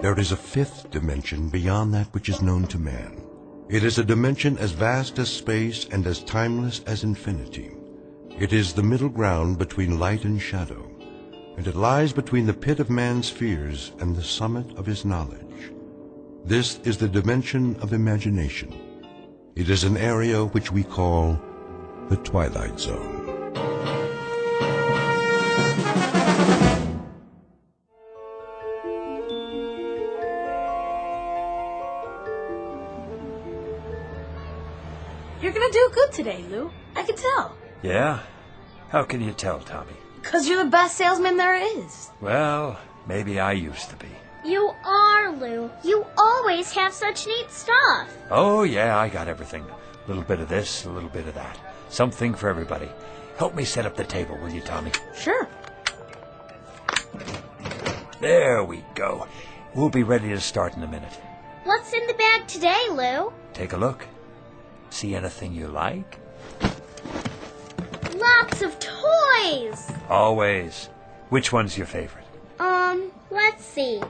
There is a fifth dimension beyond that which is known to man. It is a dimension as vast as space and as timeless as infinity. It is the middle ground between light and shadow, and it lies between the pit of man's fears and the summit of his knowledge. This is the dimension of imagination. It is an area which we call the Twilight Zone. You're gonna do good today, Lou. I can tell. Yeah? How can you tell, Tommy? 'Cause you're the best salesman there is. Well, maybe I used to be. You are, Lou. You always have such neat stuff. Oh, yeah, I got everything. A little bit of this, a little bit of that. Something for everybody. Help me set up the table, will you, Tommy? Sure. There we go. We'll be ready to start in a minute. What's in the bag today, Lou? Take a look. See anything you like? Lots of toys. Always. Which one's your favorite? Let's see.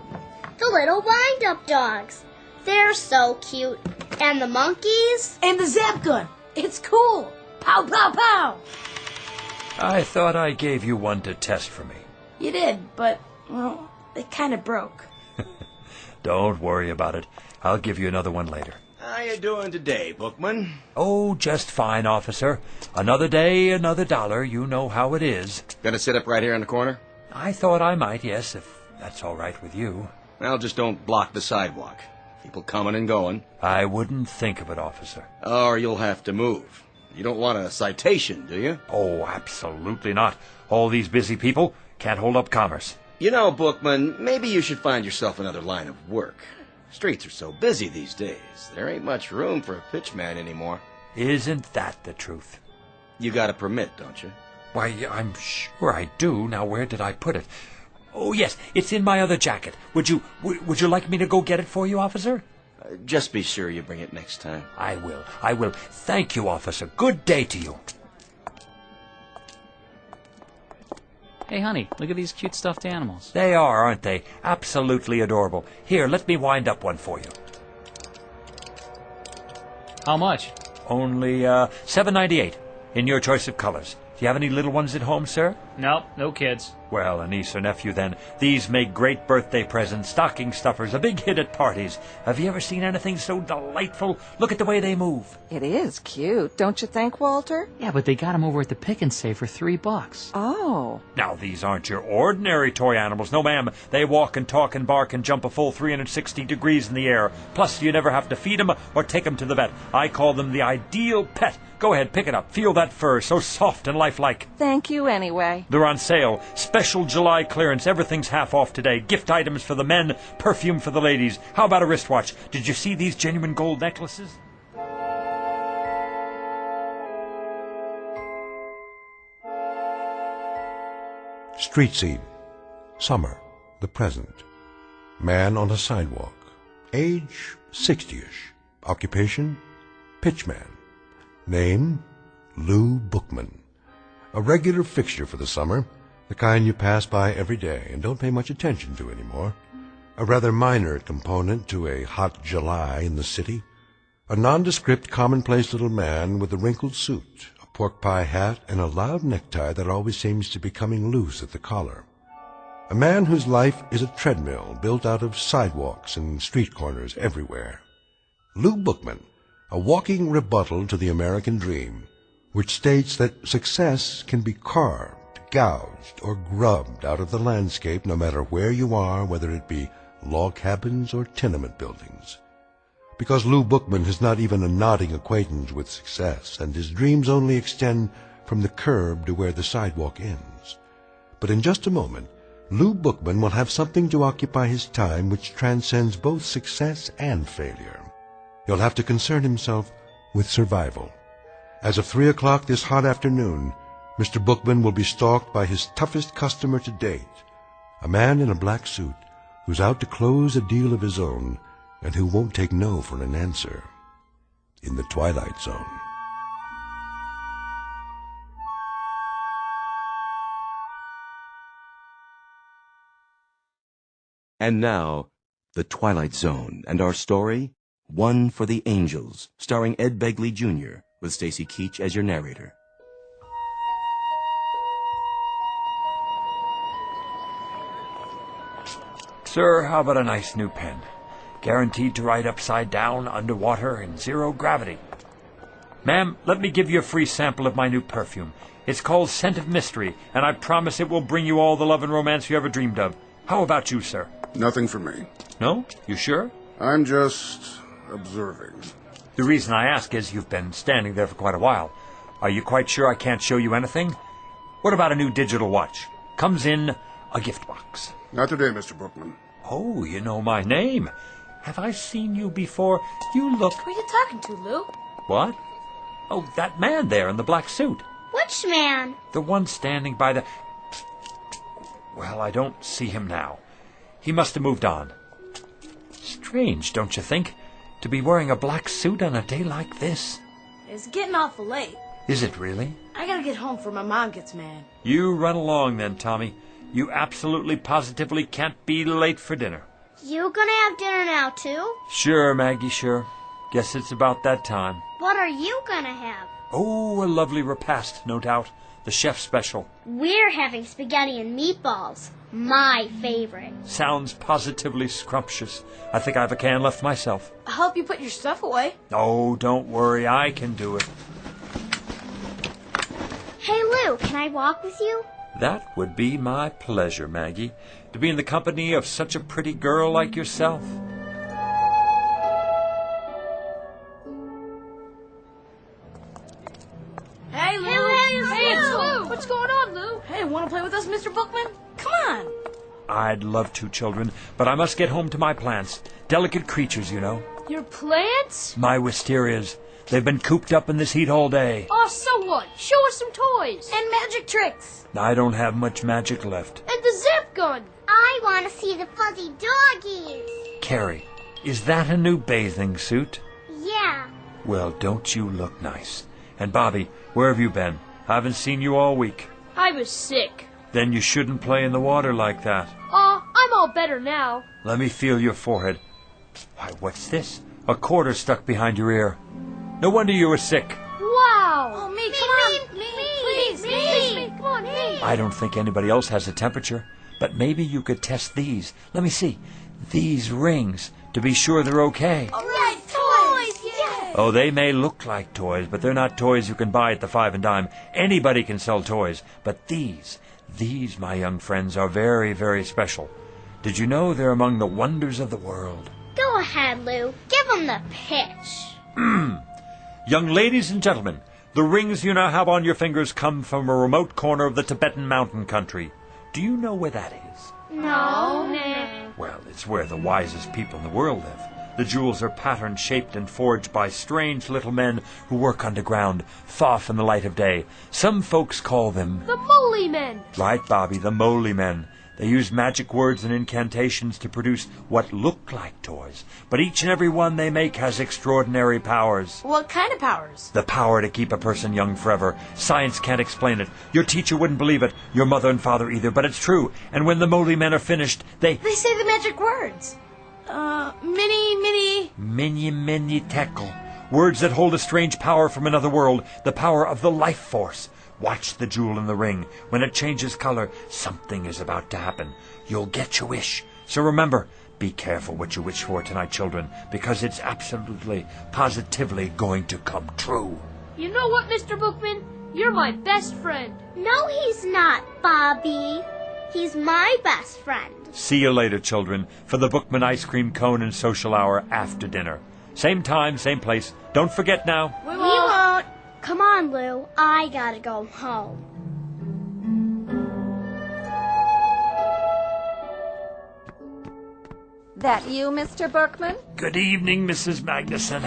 The little wind-up dogs. They're so cute. And the monkeys. And the zap gun. It's cool. Pow, pow, pow. I thought I gave you one to test for me. You did, but, well, it kind of broke. Don't worry about it. I'll give you another one later. How you doing today, Bookman? Oh, just fine, officer. Another day, another dollar. You know how it is. Gonna sit up right here in the corner? I thought I might, yes, if that's all right with you. Well, just don't block the sidewalk. People coming and going. I wouldn't think of it, officer. Or you'll have to move. You don't want a citation, do you? Oh, absolutely not. All these busy people can't hold up commerce. You know, Bookman, maybe you should find yourself another line of work. Streets are so busy these days. There ain't much room for a pitchman anymore. Isn't that the truth? You got a permit, don't you? Why, I'm sure I do. Now, where did I put it? Oh, yes, it's in my other jacket. Would you like me to go get it for you, officer? Just be sure you bring it next time. I will. Thank you, officer. Good day to you. Hey, honey, look at these cute stuffed animals. They are, aren't they? Absolutely adorable. Here, let me wind up one for you. How much? Only $7.98 in your choice of colors. Do you have any little ones at home, sir? Nope, no kids. Well, a niece or nephew, then. These make great birthday presents, stocking stuffers, a big hit at parties. Have you ever seen anything so delightful? Look at the way they move. It is cute, don't you think, Walter? Yeah, but they got them over at the Pick and Save for $3. Oh. Now, these aren't your ordinary toy animals. No, ma'am. They walk and talk and bark and jump a full 360 degrees in the air. Plus, you never have to feed them or take them to the vet. I call them the ideal pet. Go ahead, pick it up. Feel that fur, so soft and lifelike. Thank you anyway. They're on sale. Special July clearance. Everything's half off today. Gift items for the men, perfume for the ladies. How about a wristwatch? Did you see these genuine gold necklaces? Street scene. Summer, the present. Man on a sidewalk. Age, 60-ish. Occupation, pitchman. Name, Lou Bookman. A regular fixture for the summer, the kind you pass by every day and don't pay much attention to anymore. A rather minor component to a hot July in the city. A nondescript, commonplace little man with a wrinkled suit, a pork pie hat, and a loud necktie that always seems to be coming loose at the collar. A man whose life is a treadmill built out of sidewalks and street corners everywhere. Lou Bookman, a walking rebuttal to the American dream, which states that success can be carved, gouged, or grubbed out of the landscape no matter where you are, whether it be log cabins or tenement buildings. Because Lou Bookman has not even a nodding acquaintance with success, and his dreams only extend from the curb to where the sidewalk ends. But in just a moment, Lou Bookman will have something to occupy his time which transcends both success and failure. He'll have to concern himself with survival. As of 3 o'clock this hot afternoon, Mr. Bookman will be stalked by his toughest customer to date, a man in a black suit who's out to close a deal of his own and who won't take no for an answer. In the Twilight Zone. And now, The Twilight Zone, and our story, One for the Angels, starring Ed Begley Jr., with Stacy Keach as your narrator. Sir, how about a nice new pen? Guaranteed to write upside down, underwater, in zero gravity. Ma'am, let me give you a free sample of my new perfume. It's called Scent of Mystery, and I promise it will bring you all the love and romance you ever dreamed of. How about you, sir? Nothing for me. No? You sure? I'm just observing. The reason I ask is you've been standing there for quite a while. Are you quite sure I can't show you anything? What about a new digital watch? Comes in a gift box. Not today, Mr. Bookman. Oh, you know my name. Have I seen you before? You look... Who are you talking to, Lou? What? Oh, that man there in the black suit. Which man? The one standing by the... Well, I don't see him now. He must have moved on. Strange, don't you think? To be wearing a black suit on a day like this. It's getting awful late. Is it really? I gotta get home before my mom gets mad. You run along then, Tommy. You absolutely positively can't be late for dinner. You gonna have dinner now, too? Sure, Maggie, sure. Guess it's about that time. What are you gonna have? Oh, a lovely repast, no doubt. The chef's special. We're having spaghetti and meatballs. My favorite. Sounds positively scrumptious. I think I have a can left myself. I'll help you put your stuff away. Oh, don't worry. I can do it. Hey, Lou, can I walk with you? That would be my pleasure, Maggie, to be in the company of such a pretty girl like yourself. Hey, Lou. Hey, it's Lou. Lou. What's going on, Lou? Hey, wanna play with us, Mr. Bookman? Come on. I'd love to, children, but I must get home to my plants. Delicate creatures, you know. Your plants? My wisterias. They've been cooped up in this heat all day. Oh, so what? Show us some toys. And magic tricks. I don't have much magic left. And the zip gun. I want to see the fuzzy doggies. Carrie, is that a new bathing suit? Yeah. Well, don't you look nice? And Bobby, where have you been? I haven't seen you all week. I was sick. Then you shouldn't play in the water like that. I'm all better now. Let me feel your forehead. Why, what's this? A quarter stuck behind your ear. No wonder you were sick. Wow. Oh, me, come on. Me. Come on, me. I don't think anybody else has a temperature, but maybe you could test these. Let me see. These rings, to be sure they're okay. All right, toys. Yes. Oh, they may look like toys, but they're not toys you can buy at the 5 and dime. Anybody can sell toys, but these, my young friends, are very, very special. Did you know they're among the wonders of the world? Go ahead, Lou. Give them the pitch. Young ladies and gentlemen, the rings you now have on your fingers come from a remote corner of the Tibetan mountain country. Do you know where that is? No. Well, it's where the wisest people in the world live. The jewels are pattern-shaped and forged by strange little men who work underground, far from the light of day. Some folks call them... The Moly Men. Right, Bobby, the Moly Men. They use magic words and incantations to produce what look like toys, but each and every one they make has extraordinary powers. What kind of powers? The power to keep a person young forever. Science can't explain it. Your teacher wouldn't believe it. Your mother and father either, but it's true. And when the Moly Men are finished, they say the magic words. Mini tekel. Words that hold a strange power from another world, the power of the life force. Watch the jewel in the ring. When it changes color, something is about to happen. You'll get your wish. So remember, be careful what you wish for tonight, children, because it's absolutely, positively going to come true. You know what, Mr. Bookman? You're my best friend. No, he's not, Bobby. He's my best friend. See you later, children, for the Bookman ice cream cone and social hour after dinner. Same time, same place. Don't forget now. We won't. Come on, Lou. I gotta go home. That you, Mr. Bookman? Good evening, Mrs. Magnuson.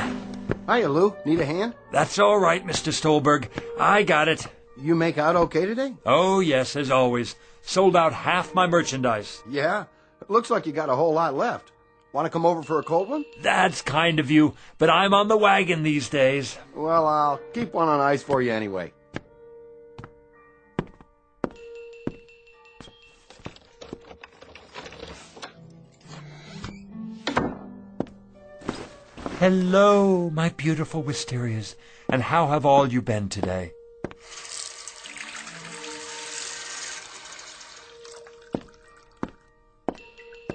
Hiya, Lou. Need a hand? That's all right, Mr. Stolberg. I got it. You make out okay today? Oh, yes, as always. Sold out half my merchandise. Yeah. Looks like you got a whole lot left. Want to come over for a cold one? That's kind of you, but I'm on the wagon these days. Well, I'll keep one on ice for you anyway. Hello, my beautiful wisterias. And how have all you been today?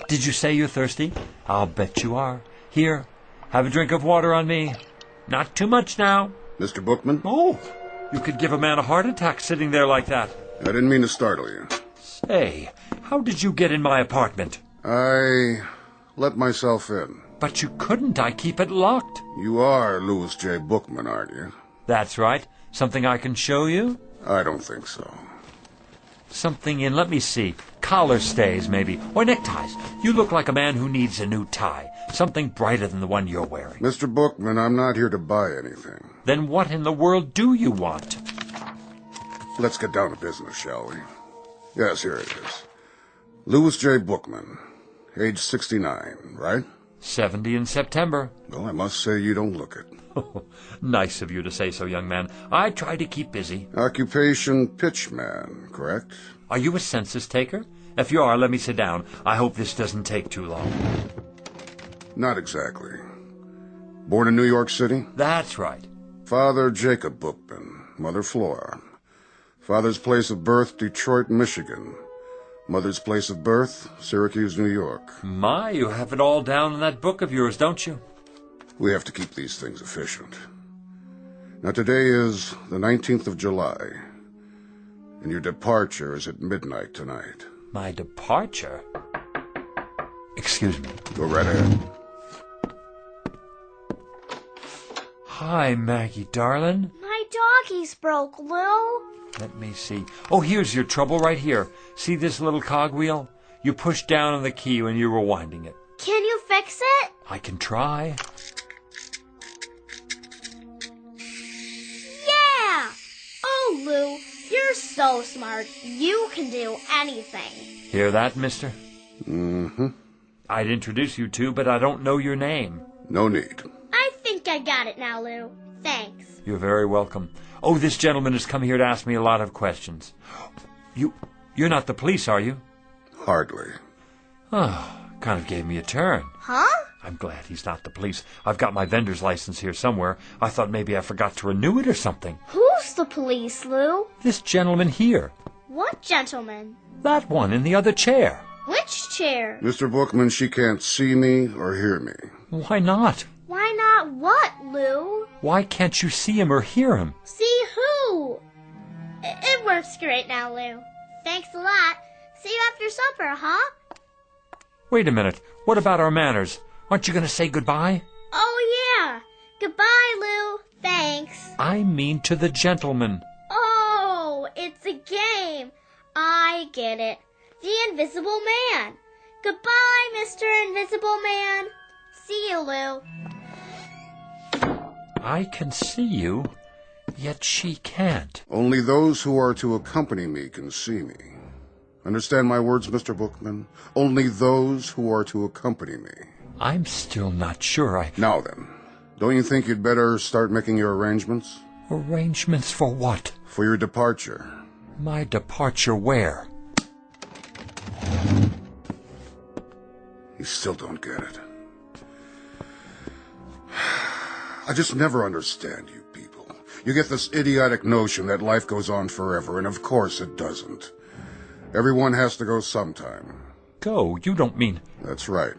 Did you say you're thirsty? I'll bet you are. Here, have a drink of water on me. Not too much now. Mr. Bookman? Oh, you could give a man a heart attack sitting there like that. I didn't mean to startle you. Say, how did you get in my apartment? I let myself in. But you couldn't. I keep it locked. You are Louis J. Bookman, aren't you? That's right. Something I can show you? I don't think so. Something in, let me see, collar stays maybe, or neckties. You look like a man who needs a new tie. Something brighter than the one you're wearing. Mr. Bookman, I'm not here to buy anything. Then what in the world do you want? Let's get down to business, shall we? Yes, here it is. Louis J. Bookman, age 69, right? 70 in September. Well, I must say you don't look it. Nice of you to say so, young man. I try to keep busy. Occupation pitchman, correct? Are you a census taker? If you are, let me sit down. I hope this doesn't take too long. Not exactly. Born in New York City? That's right. Father Jacob Bookman, mother Flora. Father's place of birth, Detroit, Michigan. Mother's place of birth, Syracuse, New York. My, you have it all down in that book of yours, don't you? We have to keep these things efficient. Now today is the 19th of July, and your departure is at midnight tonight. My departure? Excuse me. Go right ahead. Hi, Maggie, darling. My doggies broke, Lou. Let me see. Oh, here's your trouble right here. See this little cogwheel? You pushed down on the key when you were winding it. Can you fix it? I can try. Yeah! Oh, Lou, you're so smart. You can do anything. Hear that, mister? Mm-hmm. I'd introduce you to, but I don't know your name. No need. I think I got it now, Lou. Thanks. You're very welcome. Oh, this gentleman has come here to ask me a lot of questions. You're not the police, are you? Hardly. Oh, kind of gave me a turn. Huh? I'm glad he's not the police. I've got my vendor's license here somewhere. I thought maybe I forgot to renew it or something. Who's the police, Lou? This gentleman here. What gentleman? That one in the other chair. Which chair? Mr. Bookman, she can't see me or hear me. Why not? Why not what, Lou? Why can't you see him or hear him? See who? It works great now, Lou. Thanks a lot. See you after supper, huh? Wait a minute. What about our manners? Aren't you going to say goodbye? Oh, yeah. Goodbye, Lou. Thanks. I mean to the gentleman. Oh, it's a game. I get it. The Invisible Man. Goodbye, Mr. Invisible Man. See you, Lou. I can see you, yet she can't. Only those who are to accompany me can see me. Understand my words, Mr. Bookman? Only those who are to accompany me. I'm still not sure Now then, don't you think you'd better start making your arrangements? Arrangements for what? For your departure. My departure where? You still don't get it. I just never understand you people. You get this idiotic notion that life goes on forever, and of course it doesn't. Everyone has to go sometime. Go? You don't mean... That's right.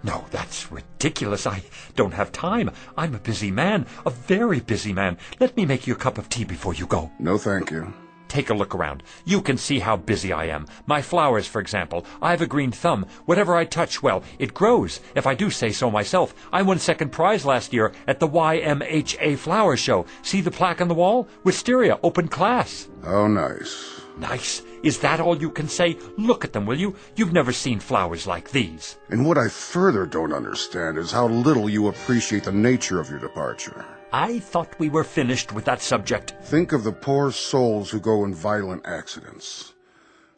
No, that's ridiculous. I don't have time. I'm a busy man, a very busy man. Let me make you a cup of tea before you go. No, thank you. Take a look around. You can see how busy I am. My flowers, for example. I have a green thumb. Whatever I touch, well, it grows. If I do say so myself. I won second prize last year at the YMHA Flower Show. See the plaque on the wall? Wisteria, open class. Oh, nice. Nice? Is that all you can say? Look at them, will you? You've never seen flowers like these. And what I further don't understand is how little you appreciate the nature of your departure. I thought we were finished with that subject. Think of the poor souls who go in violent accidents.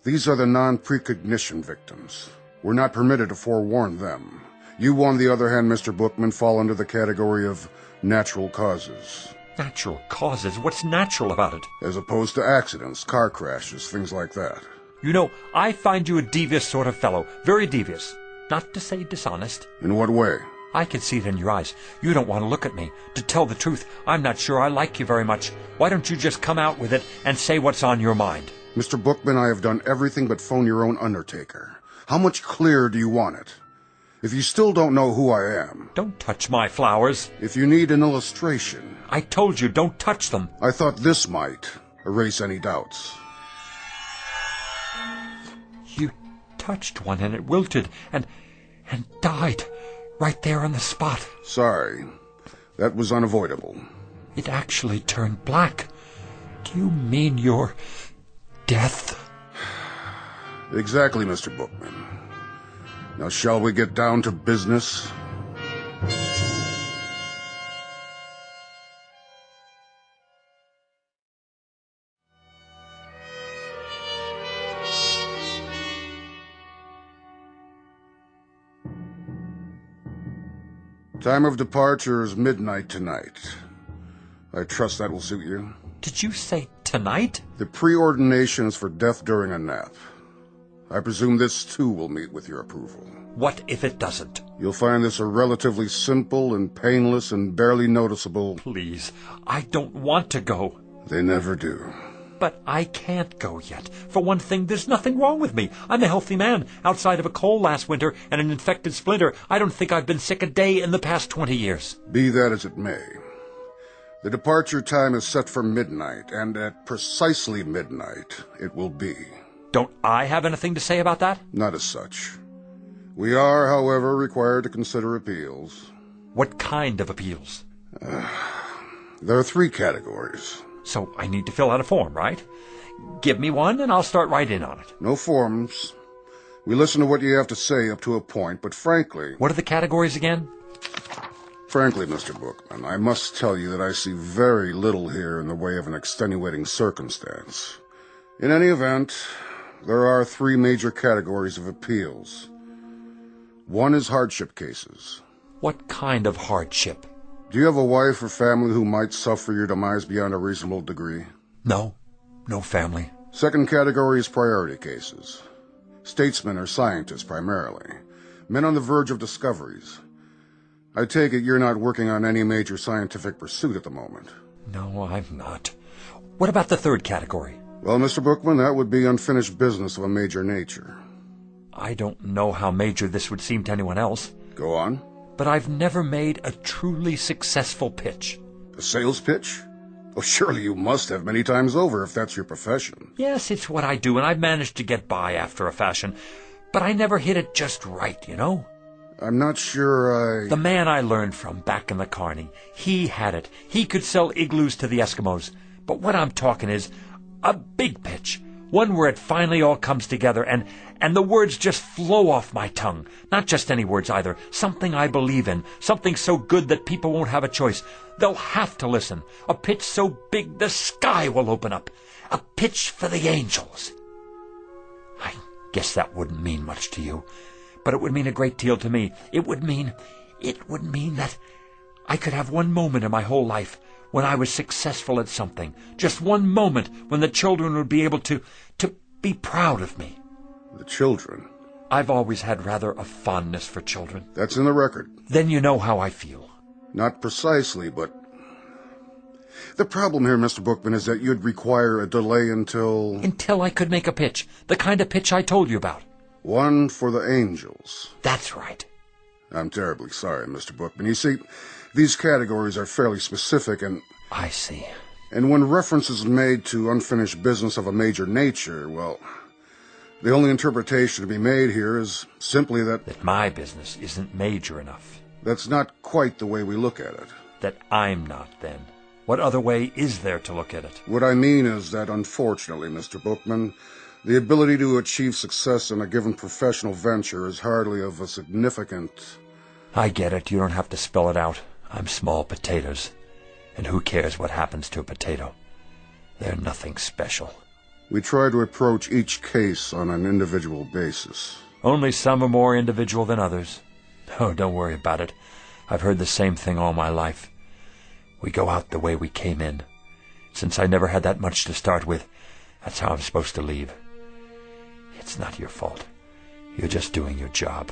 These are the non-precognition victims. We're not permitted to forewarn them. You, on the other hand, Mr. Bookman, fall under the category of natural causes. Natural causes? What's natural about it? As opposed to accidents, car crashes, things like that. You know, I find you a devious sort of fellow. Very devious. Not to say dishonest. In what way? I can see it in your eyes. You don't want to look at me. To tell the truth, I'm not sure I like you very much. Why don't you just come out with it and say what's on your mind? Mr. Bookman, I have done everything but phone your own undertaker. How much clearer do you want it? If you still don't know who I am... Don't touch my flowers. If you need an illustration... I told you, don't touch them. I thought this might erase any doubts. You touched one and it wilted and died right there on the spot. Sorry. That was unavoidable. It actually turned black. Do you mean your death? Exactly, Mr. Bookman. Now shall we get down to business? Time of departure is midnight tonight. I trust that will suit you. Did you say tonight? The preordination is for death during a nap. I presume this, too, will meet with your approval. What if it doesn't? You'll find this a relatively simple and painless and barely noticeable... Please, I don't want to go. They never do. But I can't go yet. For one thing, there's nothing wrong with me. I'm a healthy man. Outside of a cold last winter and an infected splinter, I don't think I've been sick a day in the past 20 years. Be that as it may. The departure time is set for midnight, and at precisely midnight, it will be. Don't I have anything to say about that? Not as such. We are, however, required to consider appeals. What kind of appeals? There are 3 categories. So I need to fill out a form, right? Give me one and I'll start right in on it. No forms. We listen to what you have to say up to a point, but frankly... What are the categories again? Frankly, Mr. Bookman, I must tell you that I see very little here in the way of an extenuating circumstance. In any event, there are 3 major categories of appeals. One is hardship cases. What kind of hardship? Do you have a wife or family who might suffer your demise beyond a reasonable degree? No. No family. Second category is priority cases. Statesmen or scientists, primarily. Men on the verge of discoveries. I take it you're not working on any major scientific pursuit at the moment. No, I'm not. What about the third category? Well, Mr. Bookman, that would be unfinished business of a major nature. I don't know how major this would seem to anyone else. Go on. But I've never made a truly successful pitch. A sales pitch? Oh, surely you must have many times over if that's your profession. Yes, it's what I do, and I've managed to get by after a fashion. But I never hit it just right, you know? I'm not sure The man I learned from back in the Carney, he had it. He could sell igloos to the Eskimos. But what I'm talking is a big pitch. One where it finally all comes together and the words just flow off my tongue. Not just any words either. Something I believe in. Something so good that people won't have a choice. They'll have to listen. A pitch so big the sky will open up. A pitch for the angels. I guess that wouldn't mean much to you. But it would mean a great deal to me. It would mean that I could have one moment in my whole life when I was successful at something. Just one moment when the children would be able to be proud of me. The children? I've always had rather a fondness for children. That's in the record. Then you know how I feel. Not precisely, but... The problem here, Mr. Bookman, is that you'd require a delay until... Until I could make a pitch. The kind of pitch I told you about. One for the angels. That's right. I'm terribly sorry, Mr. Bookman. You see, these categories are fairly specific and... I see. And when reference is made to unfinished business of a major nature, well, the only interpretation to be made here is simply that... That my business isn't major enough. That's not quite the way we look at it. That I'm not, then. What other way is there to look at it? What I mean is that, unfortunately, Mr. Bookman, the ability to achieve success in a given professional venture is hardly of a significant... I get it. You don't have to spell it out. I'm small potatoes. And who cares what happens to a potato? They're nothing special. We try to approach each case on an individual basis. Only some are more individual than others. Oh, don't worry about it. I've heard the same thing all my life. We go out the way we came in. Since I never had that much to start with, that's how I'm supposed to leave. It's not your fault. You're just doing your job.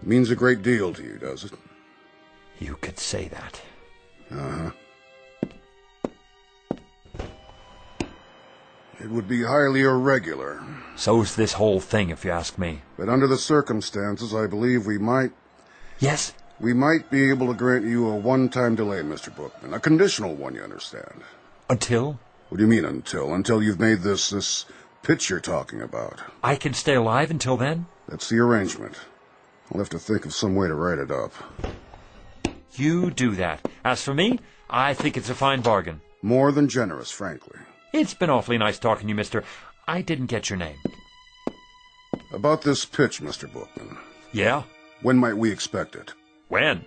Means a great deal to you, does it? You could say that. Uh-huh. It would be highly irregular. So's this whole thing, if you ask me. But under the circumstances, I believe we might... Yes? We might be able to grant you a one-time delay, Mr. Bookman. A conditional one, you understand. Until? What do you mean, until? Until you've made this pitch you're talking about. I can stay alive until then? That's the arrangement. I'll have to think of some way to write it up. You do that. As for me, I think it's a fine bargain. More than generous, frankly. It's been awfully nice talking to you, mister. I didn't get your name. About this pitch, Mr. Bookman. Yeah? When might we expect it? When?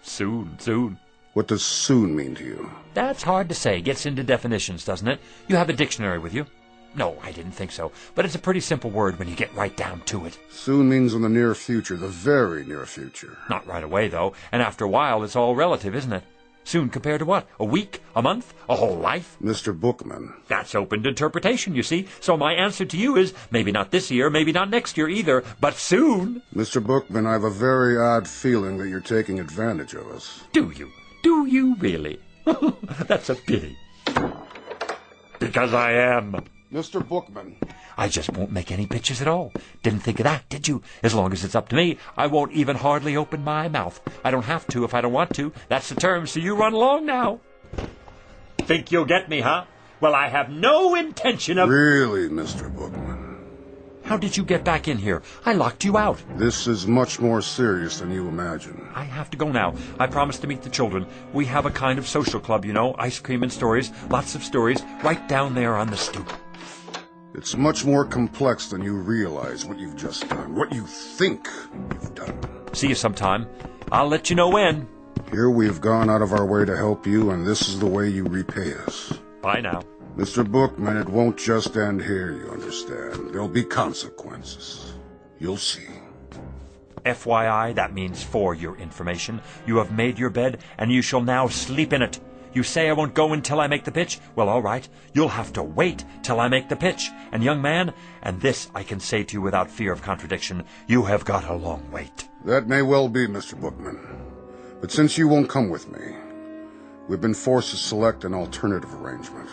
Soon. What does soon mean to you? That's hard to say. Gets into definitions, doesn't it? You have a dictionary with you? No, I didn't think so. But it's a pretty simple word when you get right down to it. Soon means in the near future, the very near future. Not right away, though. And after a while, it's all relative, isn't it? Soon compared to what? A week? A month? A whole life? Mr. Bookman. That's open to interpretation, you see. So my answer to you is, maybe not this year, maybe not next year either, but soon. Mr. Bookman, I have a very odd feeling that you're taking advantage of us. Do you? Do you really? That's a pity. Because I am. Mr. Bookman. I just won't make any pictures at all. Didn't think of that, did you? As long as it's up to me, I won't even hardly open my mouth. I don't have to if I don't want to. That's the term, so you run along now. Think you'll get me, huh? Well, I have no intention of... Really, Mr. Bookman? How did you get back in here? I locked you out. This is much more serious than you imagine. I have to go now. I promised to meet the children. We have a kind of social club, you know. Ice cream and stories. Lots of stories. Right down there on the stoop. It's much more complex than you realize what you've just done. What you think you've done. See you sometime. I'll let you know when. Here we've gone out of our way to help you, and this is the way you repay us. Bye now. Mr. Bookman, it won't just end here, you understand. There'll be consequences. You'll see. FYI, that means for your information. You have made your bed, and you shall now sleep in it. You say I won't go until I make the pitch? Well, all right. You'll have to wait till I make the pitch. And young man, and this I can say to you without fear of contradiction, you have got a long wait. That may well be, Mr. Bookman. But since you won't come with me, we've been forced to select an alternative arrangement.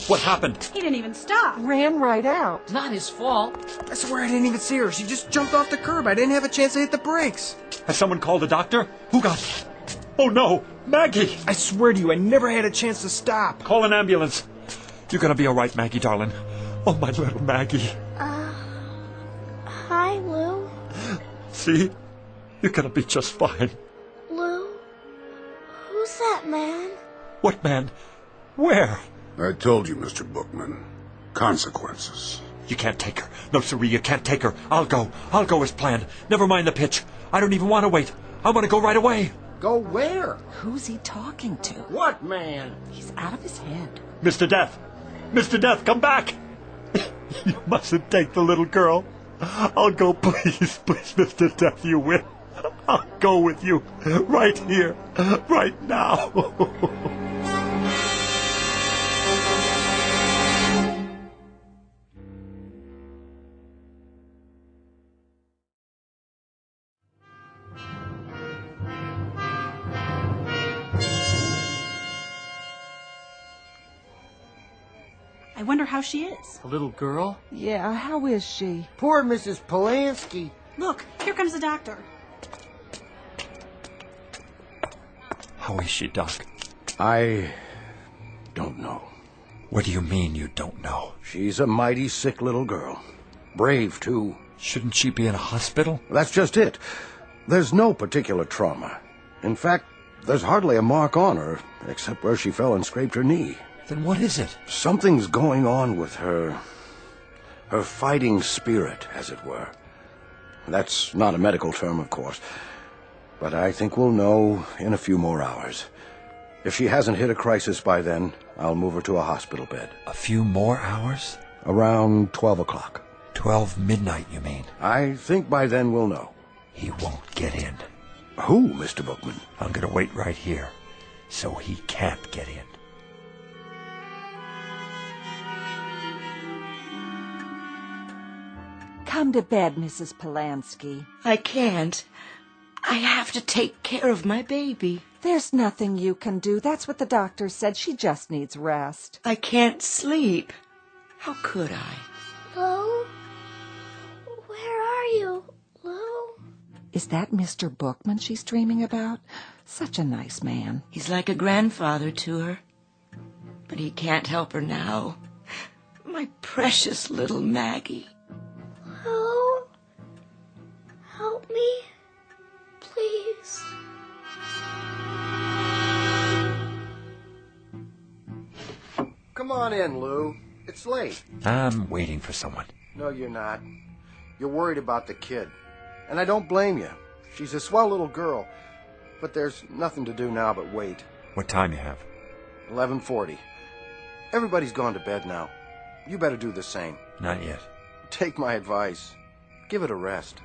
What happened? He didn't even stop. Ran right out. Not his fault. I swear I didn't even see her. She just jumped off the curb. I didn't have a chance to hit the brakes. Has someone called a doctor? Who got... Oh, no! Maggie! I swear to you, I never had a chance to stop. Call an ambulance. You're gonna be all right, Maggie, darling. Oh, my little Maggie. Hi, Lou. See? You're gonna be just fine. Lou? Who's that man? What man? Where? I told you, Mr. Bookman. Consequences. You can't take her. No, siree, you can't take her. I'll go. I'll go as planned. Never mind the pitch. I don't even want to wait. I want to go right away. Go where? Who's he talking to? What man? He's out of his head. Mr. Death! Mr. Death, come back! You mustn't take the little girl. I'll go, please, please, Mr. Death, you will. I'll go with you. Right here. Right now. I wonder how she is. A little girl? Yeah, how is she? Poor Mrs. Polanski. Look, here comes the doctor. How is she, Doc? I don't know. What do you mean you don't know? She's a mighty sick little girl. Brave, too. Shouldn't she be in a hospital? That's just it. There's no particular trauma. In fact, there's hardly a mark on her, except where she fell and scraped her knee. Then what is it? Something's going on with her fighting spirit, as it were. That's not a medical term, of course, but I think we'll know in a few more hours. If she hasn't hit a crisis by then, I'll move her to a hospital bed. A few more hours? Around 12 o'clock. 12 midnight, you mean? I think by then we'll know. He won't get in. Who, Mr. Bookman? I'm gonna wait right here, so he can't get in. Come to bed, Mrs. Polanski. I can't. I have to take care of my baby. There's nothing you can do. That's what the doctor said. She just needs rest. I can't sleep. How could I? Lou? Where are you, Lou? Is that Mr. Bookman she's dreaming about? Such a nice man. He's like a grandfather to her. But he can't help her now. My precious little Maggie. Lou? Help me, please. Come on in, Lou. It's late. I'm waiting for someone. No, you're not. You're worried about the kid. And I don't blame you. She's a swell little girl. But there's nothing to do now but wait. What time you have? 11:40. Everybody's gone to bed now. You better do the same. Not yet. Take my advice. Give it a rest.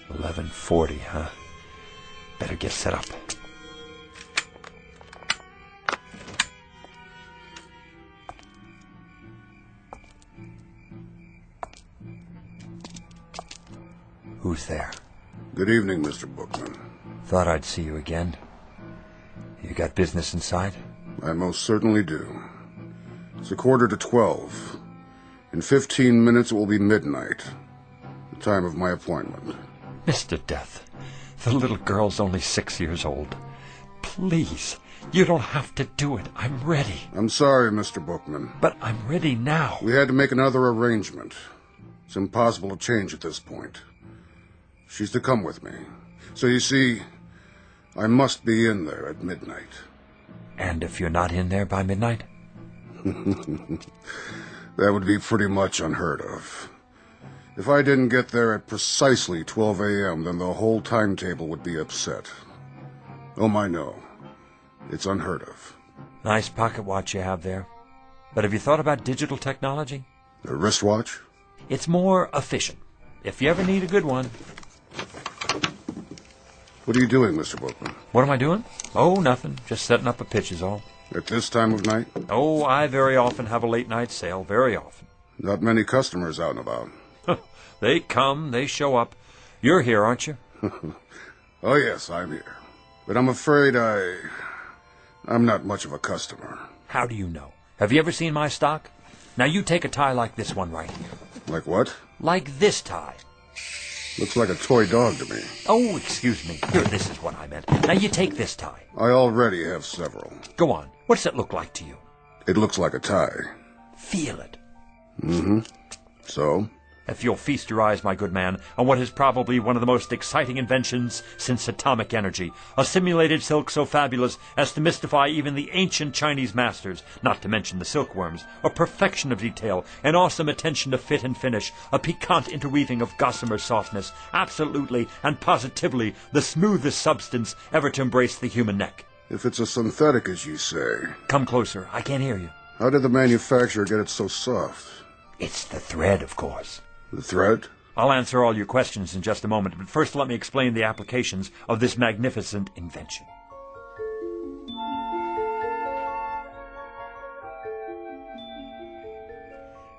11:40, huh? Better get set up. Who's there? Good evening, Mr. Bookman. Thought I'd see you again. You got business inside? I most certainly do. It's 11:45. In 15 minutes it will be midnight, the time of my appointment. Mr. Death, the little girl's only 6 years old. Please, you don't have to do it. I'm ready. I'm sorry, Mr. Bookman. But I'm ready now. We had to make another arrangement. It's impossible to change at this point. She's to come with me. So you see, I must be in there at midnight. And if you're not in there by midnight? That would be pretty much unheard of. If I didn't get there at precisely 12 a.m., then the whole timetable would be upset. Oh, my, no. It's unheard of. Nice pocket watch you have there. But have you thought about digital technology? A wristwatch? It's more efficient, if you ever need a good one. What are you doing, Mr. Bookman? What am I doing? Oh, nothing. Just setting up a pitch is all. At this time of night? Oh, I very often have a late night sale. Very often. Not many customers out and about. They come, they show up. You're here, aren't you? Oh, yes, I'm here. But I'm afraid I'm not much of a customer. How do you know? Have you ever seen my stock? Now you take a tie like this one right here. Like what? Like this tie. Looks like a toy dog to me. Oh, excuse me. Here, this is what I meant. Now you take this tie. I already have several. Go on. What does it look like to you? It looks like a tie. Feel it. Mm-hmm. So? If you'll feast your eyes, my good man, on what is probably one of the most exciting inventions since atomic energy, a simulated silk so fabulous as to mystify even the ancient Chinese masters, not to mention the silkworms, a perfection of detail, an awesome attention to fit and finish, a piquant interweaving of gossamer softness, absolutely and positively the smoothest substance ever to embrace the human neck. If it's a synthetic, as you say... Come closer. I can't hear you. How did the manufacturer get it so soft? It's the thread, of course. The thread? I'll answer all your questions in just a moment, but first let me explain the applications of this magnificent invention.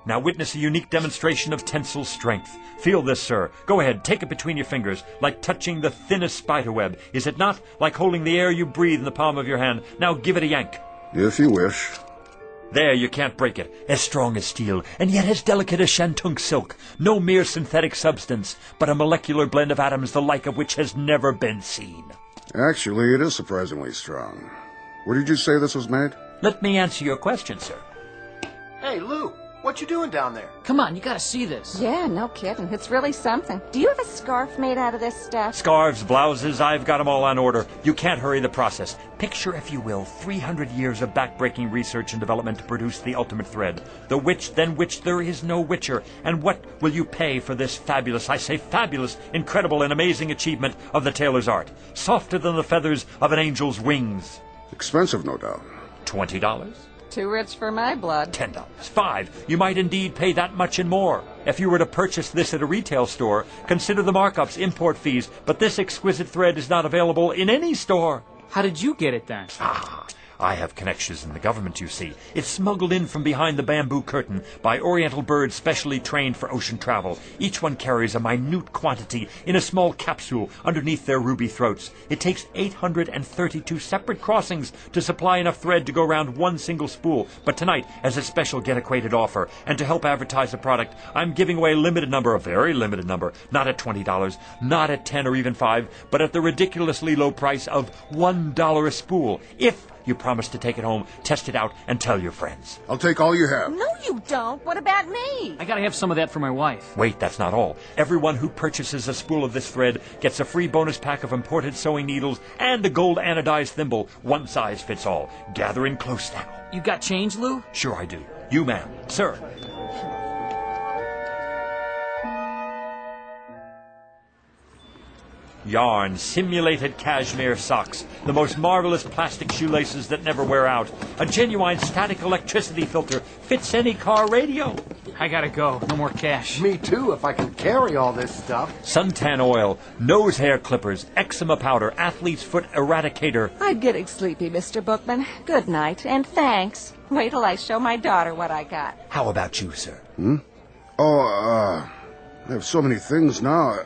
Now witness a unique demonstration of tensile strength. Feel this, sir. Go ahead, take it between your fingers, like touching the thinnest spiderweb. Is it not? Like holding the air you breathe in the palm of your hand. Now give it a yank. If you wish. There, you can't break it. As strong as steel, and yet as delicate as shantung silk. No mere synthetic substance, but a molecular blend of atoms the like of which has never been seen. Actually, it is surprisingly strong. Where did you say this was made? Let me answer your question, sir. Hey, Lou, what you doing down there? Come on, you gotta see this. Yeah, no kidding. It's really something. Do you have a scarf made out of this stuff? Scarves, blouses, I've got 'em all on order. You can't hurry the process. Picture, if you will, 300 years of backbreaking research and development to produce the ultimate thread. The which, than which there is no witcher. And what will you pay for this fabulous, I say fabulous, incredible and amazing achievement of the tailor's art? Softer than the feathers of an angel's wings. Expensive, no doubt. $20? Too rich for my blood. $10. $5. You might indeed pay that much and more. If you were to purchase this at a retail store, consider the markups, import fees, but this exquisite thread is not available in any store. How did you get it then? I have connections in the government, you see. It's smuggled in from behind the bamboo curtain by Oriental birds specially trained for ocean travel. Each one carries a minute quantity in a small capsule underneath their ruby throats. It takes 832 separate crossings to supply enough thread to go around one single spool. But tonight, as a special get-acquainted offer, and to help advertise the product, I'm giving away a limited number, a very limited number, not at $20, not at $10 or even $5, but at the ridiculously low price of $1 a spool. If you promise to take it home, test it out, and tell your friends. I'll take all you have. No, you don't. What about me? I gotta have some of that for my wife. Wait, that's not all. Everyone who purchases a spool of this thread gets a free bonus pack of imported sewing needles and a gold anodized thimble. One size fits all. Gather in close now. You got change, Lou? Sure I do. You, ma'am. Sir. Yarn, simulated cashmere socks, the most marvelous plastic shoelaces that never wear out, a genuine static electricity filter, fits any car radio. I gotta go. No more cash. Me too, if I can carry all this stuff. Suntan oil, nose hair clippers, eczema powder, athlete's foot eradicator. I'm getting sleepy, Mr. Bookman. Good night, and thanks. Wait till I show my daughter what I got. How about you, sir? I have so many things now.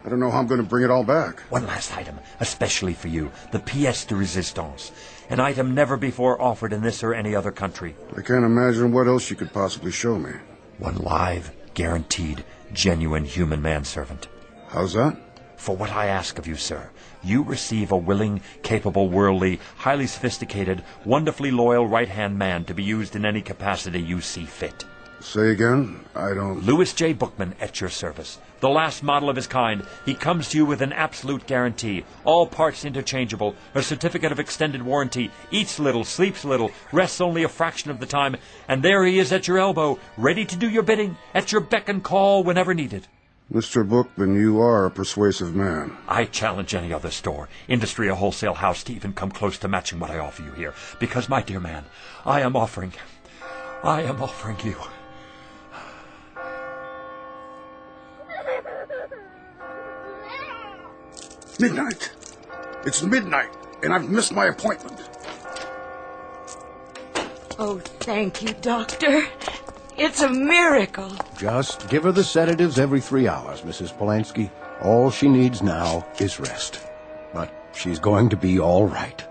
I don't know how I'm going to bring it all back. One last item, especially for you, the pièce de résistance, an item never before offered in this or any other country. I can't imagine what else you could possibly show me. One live, guaranteed, genuine human manservant. How's that? For what I ask of you, sir, you receive a willing, capable, worldly, highly sophisticated, wonderfully loyal right-hand man to be used in any capacity you see fit. Say again? I don't... Louis J. Bookman at your service. The last model of his kind. He comes to you with an absolute guarantee. All parts interchangeable. A certificate of extended warranty. Eats little, sleeps little, rests only a fraction of the time. And there he is at your elbow, ready to do your bidding, at your beck and call whenever needed. Mr. Bookman, you are a persuasive man. I challenge any other store, industry or wholesale house to even come close to matching what I offer you here. Because, my dear man, I am offering you... Midnight. It's midnight, and I've missed my appointment. Oh, thank you, Doctor. It's a miracle. Just give her the sedatives every 3 hours, Mrs. Polanski. All she needs now is rest. But she's going to be all right.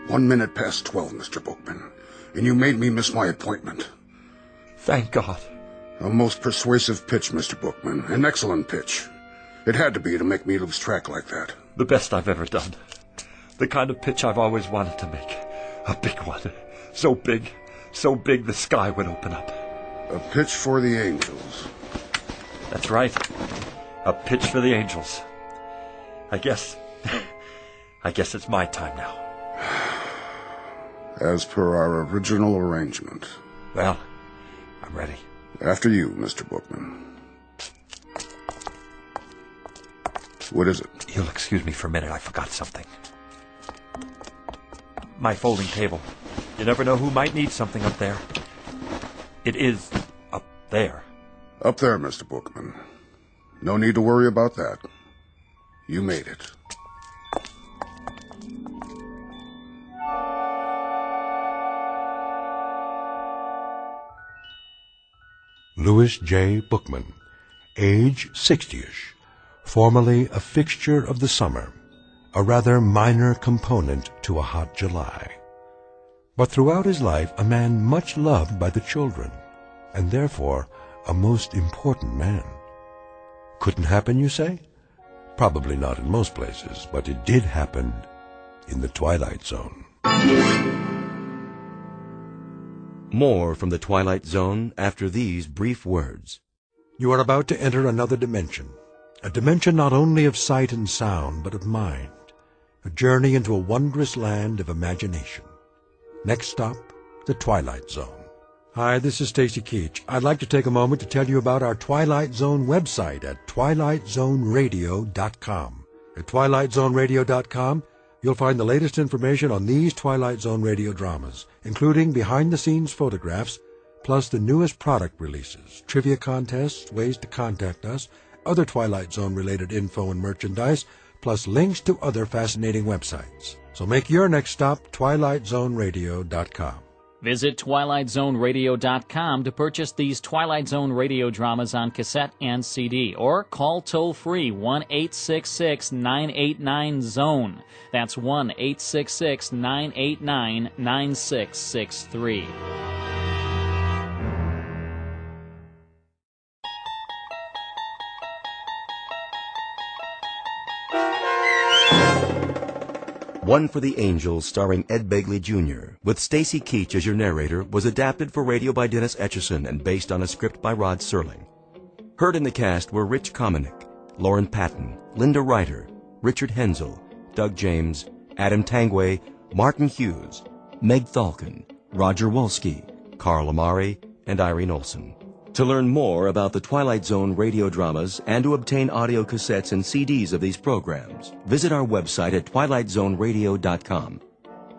One minute past 12, Mr. Bookman, and you made me miss my appointment. Thank God. A most persuasive pitch, Mr. Bookman. An excellent pitch. It had to be to make me lose track like that. The best I've ever done. The kind of pitch I've always wanted to make. A big one. So big the sky would open up. A pitch for the angels. That's right. A pitch for the angels. I guess it's my time now. As per our original arrangement. Well, I'm ready. After you, Mr. Bookman. What is it? You'll excuse me for a minute. I forgot something. My folding table. You never know who might need something up there. It is up there. Up there, Mr. Bookman. No need to worry about that. You made it. Louis J. Bookman, age 60-ish, formerly a fixture of the summer, a rather minor component to a hot July. But throughout his life a man much loved by the children, and therefore a most important man. Couldn't happen, you say? Probably not in most places, but it did happen in the Twilight Zone. More from the Twilight Zone after these brief words. You are about to enter another dimension, a dimension not only of sight and sound, but of mind, a journey into a wondrous land of imagination. Next stop, the Twilight Zone. Hi, this is Stacy Keach. I'd like to take a moment to tell you about our Twilight Zone website at twilightzoneradio.com. At twilightzoneradio.com, you'll find the latest information on these Twilight Zone radio dramas, including behind-the-scenes photographs, plus the newest product releases, trivia contests, ways to contact us, other Twilight Zone-related info and merchandise, plus links to other fascinating websites. So make your next stop TwilightZoneRadio.com. Visit TwilightZoneRadio.com to purchase these Twilight Zone radio dramas on cassette and CD, or call toll-free 1-866-989-ZONE. That's 1-866-989-9663. One for the Angels, starring Ed Begley Jr., with Stacy Keach as your narrator, was adapted for radio by Dennis Etchison and based on a script by Rod Serling. Heard in the cast were Rich Kominick, Lauren Patton, Linda Ryder, Richard Hensel, Doug James, Adam Tangway, Martin Hughes, Meg Thalken, Roger Wolski, Carl Amari, and Irene Olson. To learn more about the Twilight Zone radio dramas and to obtain audio cassettes and CDs of these programs, visit our website at twilightzoneradio.com.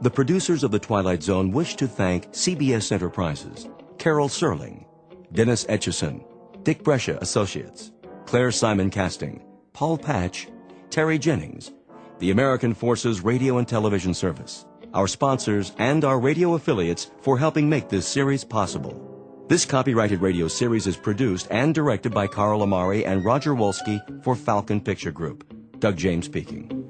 The producers of The Twilight Zone wish to thank CBS Enterprises, Carol Serling, Dennis Etchison, Dick Brescia Associates, Claire Simon Casting, Paul Patch, Terry Jennings, the American Forces Radio and Television Service, our sponsors, and our radio affiliates for helping make this series possible. This copyrighted radio series is produced and directed by Carl Amari and Roger Wolski for Falcon Picture Group. Doug James speaking.